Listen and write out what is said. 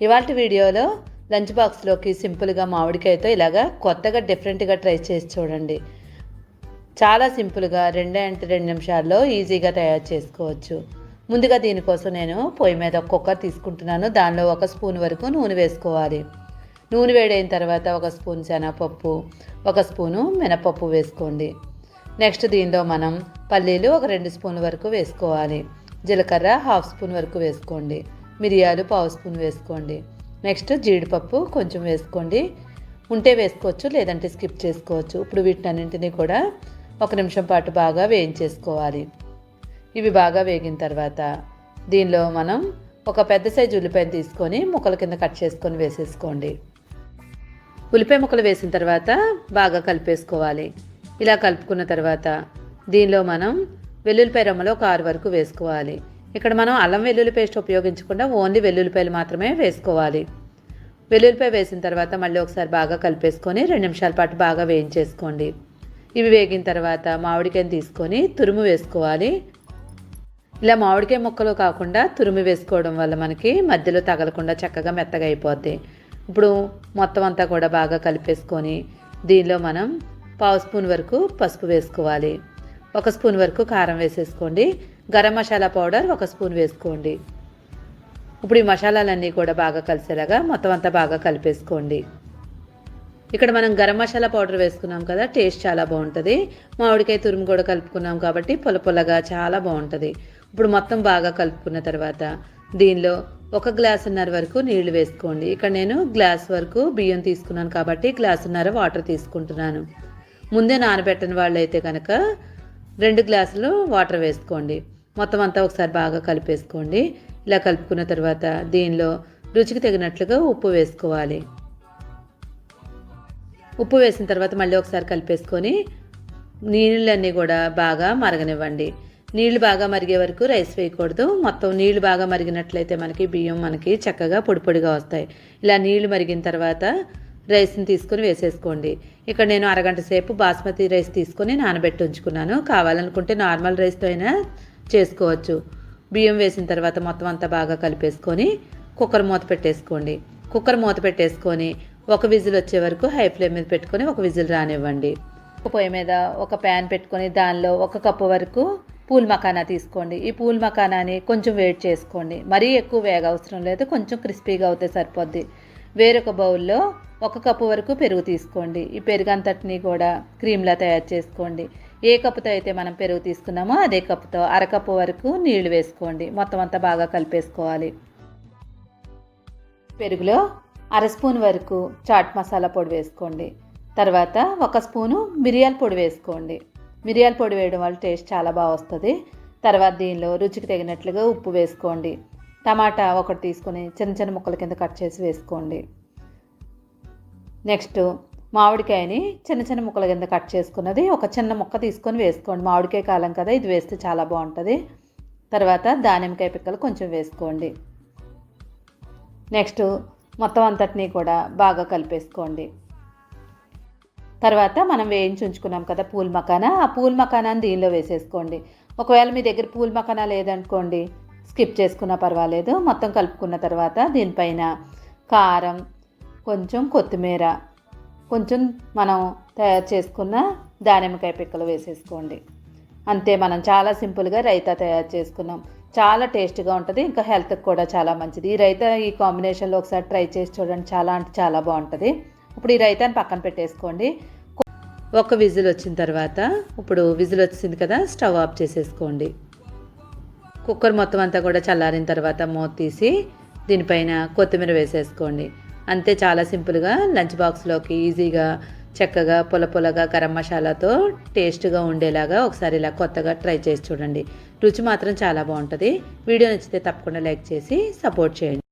ఇవాల్టి వీడియోలో లంచ్ బాక్స్లోకి సింపుల్గా మామిడికాయతో ఇలాగా కొత్తగా డిఫరెంట్గా ట్రై చేసి చూడండి. చాలా సింపుల్గా 2 నిమిషాల్లో ఈజీగా తయారు చేసుకోవచ్చు. ముందుగా దీనికోసం నేను పొయ్యి మీద ఒక కుక్కర్ తీసుకుంటున్నాను. దానిలో 1 స్పూన్ వరకు నూనె వేసుకోవాలి. నూనె వేడైన తర్వాత 1 స్పూన్ శనగపప్పు, 1 స్పూను మినపప్పు వేసుకోండి. నెక్స్ట్ దీనిలో మనం పల్లీలు 2 స్పూన్ల వరకు వేసుకోవాలి. జీలకర్ర 1/2 స్పూన్ వరకు వేసుకోండి. మిరియాలు 1/2 స్పూన్ వేసుకోండి. నెక్స్ట్ జీడిపప్పు కొంచెం వేసుకోండి. ఉంటే వేసుకోవచ్చు, లేదంటే స్కిప్ చేసుకోవచ్చు. ఇప్పుడు వీటన్నింటినీ కూడా 1 నిమిషం పాటు బాగా వేయించేసుకోవాలి. ఇవి బాగా వేగిన తర్వాత దీనిలో మనం ఒక పెద్ద సైజు ఉల్లిపాయను తీసుకొని ముక్కల కింద కట్ చేసుకొని వేసేసుకోండి. ఉల్లిపాయ ముక్కలు వేసిన తర్వాత బాగా కలిపేసుకోవాలి. ఇలా కలుపుకున్న తర్వాత దీనిలో మనం వెల్లుల్లిపాయ రెమ్మలు ఒక 6 వరకు వేసుకోవాలి. ఇక్కడ మనం అల్లం వెల్లుల్లి పేస్ట్ ఉపయోగించకుండా ఓన్లీ వెల్లుల్లిపాయలు మాత్రమే వేసుకోవాలి. వెల్లుల్లిపాయ వేసిన తర్వాత మళ్ళీ ఒకసారి బాగా కలిపేసుకొని 2 నిమిషాల పాటు బాగా వేయించేసుకోండి. ఇవి వేగిన తర్వాత మామిడికాయని తీసుకొని తురుము వేసుకోవాలి. ఇలా మామిడికాయ ముక్కలు కాకుండా తురుము వేసుకోవడం వల్ల మనకి మధ్యలో తగలకుండా చక్కగా మెత్తగా అయిపోద్ది. ఇప్పుడు మొత్తం అంతా కూడా బాగా కలిపేసుకొని దీనిలో మనం 1/2 స్పూన్ వరకు పసుపు వేసుకోవాలి. 1 స్పూన్ వరకు కారం వేసేసుకోండి. గరం మసాలా పౌడర్ 1 స్పూన్ వేసుకోండి. ఇప్పుడు ఈ మసాలాలన్నీ కూడా బాగా కలిసేలాగా మొత్తం అంతా బాగా కలిపేసుకోండి. ఇక్కడ మనం గరం మసాలా పౌడర్ వేసుకున్నాం కదా, టేస్ట్ చాలా బాగుంటుంది. మామిడికాయ తురుము కూడా కలుపుకున్నాం కాబట్టి పుల్లగా చాలా బాగుంటుంది. ఇప్పుడు మొత్తం బాగా కలుపుకున్న తర్వాత దీనిలో 1 గ్లాసున్నర వరకు నీళ్లు వేసుకోండి. ఇక్కడ నేను గ్లాస్ వరకు బియ్యం తీసుకున్నాను కాబట్టి గ్లాసున్నర వాటర్ తీసుకుంటున్నాను. ముందే నానబెట్టని వాళ్ళు అయితే కనుక 2 గ్లాసులు వాటర్ వేసుకోండి. మొత్తం అంతా ఒకసారి బాగా కలిపేసుకోండి. ఇలా కలుపుకున్న తర్వాత దీనిలో రుచికి తగినట్లుగా ఉప్పు వేసుకోవాలి. ఉప్పు వేసిన తర్వాత మళ్ళీ ఒకసారి కలిపేసుకొని నీళ్ళన్నీ కూడా బాగా మరగనివ్వండి. నీళ్లు బాగా మరిగే వరకు రైస్ వేయకూడదు. మొత్తం నీళ్లు బాగా మరిగినట్లయితే మనకి బియ్యం చక్కగా పొడిగా వస్తాయి. ఇలా నీళ్లు మరిగిన తర్వాత రైస్ని తీసుకొని వేసేసుకోండి. ఇక్కడ నేను అరగంట సేపు బాస్మతి రైస్ తీసుకొని నానబెట్టి ఉంచుకున్నాను. కావాలనుకుంటే నార్మల్ రైస్తో అయినా చేసుకోవచ్చు. బియ్యం వేసిన తర్వాత మొత్తం అంతా బాగా కలిపేసుకొని కుక్కర్ మూత పెట్టేసుకోండి. కుక్కర్ మూత పెట్టేసుకొని 1 విజిల్ వచ్చే వరకు హై ఫ్లేమ్ మీద పెట్టుకొని 1 విజిల్ రానివ్వండి. పొయ్యి మీద ఒక ప్యాన్ పెట్టుకొని దానిలో 1 కప్పు వరకు పూల్ మకానా తీసుకోండి. ఈ పూల్ మకానాని కొంచెం వేడి చేసుకోండి. మరీ ఎక్కువ వేగ అవసరం లేదు, కొంచెం క్రిస్పీగా అవుతే సరిపోద్ది. వేరొక బౌల్లో 1 కప్పు వరకు పెరుగు తీసుకోండి. ఈ పెరుగు అంతటిని కూడా క్రీమ్లా తయారు చేసుకోండి. ఏ కప్పుతో అయితే మనం పెరుగు తీసుకున్నామో అదే కప్పుతో 1/2 కప్పు వరకు నీళ్లు వేసుకోండి. మొత్తం అంతా బాగా కలిపేసుకోవాలి. పెరుగులో 1/2 స్పూన్ వరకు చాట్ మసాలా పొడి వేసుకోండి. తర్వాత 1 స్పూను మిరియాల పొడి వేసుకోండి. మిరియాల పొడి వేయడం వల్ల టేస్ట్ చాలా బాగా వస్తుంది. తర్వాత దీనిలో రుచికి తగినట్లుగా ఉప్పు వేసుకోండి. టమాటా 1 తీసుకొని చిన్న ముక్కల కింద కట్ చేసి వేసుకోండి. నెక్స్ట్ మామిడికాయని చిన్న ముక్కల కింద కట్ చేసుకున్నది ఒక చిన్న ముక్క తీసుకొని వేసుకోండి. మామిడికాయ కాలం కదా, ఇది వేస్తే చాలా బాగుంటుంది. తర్వాత దానిమ్మకాయ పిక్కలు కొంచెం వేసుకోండి. నెక్స్ట్ మొత్తం అంతటినీ కూడా బాగా కలిపేసుకోండి. తర్వాత మనం వేయించి ఉంచుకున్నాం కదా పూల్ మకానా, ఆ పూల్ మకానాన్ని దీనిలో వేసేసుకోండి. ఒకవేళ మీ దగ్గర పూల్ మకానా లేదనుకోండి, స్కిప్ చేసుకున్నా పర్వాలేదు. మొత్తం కలుపుకున్న తర్వాత దీనిపైన కారం, కొంచెం కొత్తిమీర, కొంచెం మనం తయారు చేసుకున్న దానిమ్మకాయ పిక్కలు వేసేసుకోండి. అంతే, మనం చాలా సింపుల్గా రైతా తయారు చేసుకున్నాం. చాలా టేస్ట్గా ఉంటుంది, ఇంకా హెల్త్కి కూడా చాలా మంచిది. ఈ రైతా ఈ కాంబినేషన్లో ఒకసారి ట్రై చేసి చూడండి, చాలా అంటే చాలా బాగుంటుంది. ఇప్పుడు ఈ రైతాని పక్కన పెట్టేసుకోండి. 1 విజిల్ వచ్చిన తర్వాత ఇప్పుడు విజిల్ వచ్చింది కదా, స్టవ్ ఆఫ్ చేసేసుకోండి. కుక్కర్ మొత్తం అంతా కూడా చల్లారిన తర్వాత మూత తీసి దీనిపైన కొత్తిమీర వేసేసుకోండి. అంతే, చాలా సింపుల్గా లంచ్ బాక్స్లోకి ఈజీగా చక్కగా పుల్లగా గరం మసాలాతో టేస్ట్గా ఉండేలాగా ఒకసారి ఇలా కొత్తగా ట్రై చేసి చూడండి. రుచి మాత్రం చాలా బాగుంటుంది. వీడియో నచ్చితే తప్పకుండా లైక్ చేసి సపోర్ట్ చేయండి.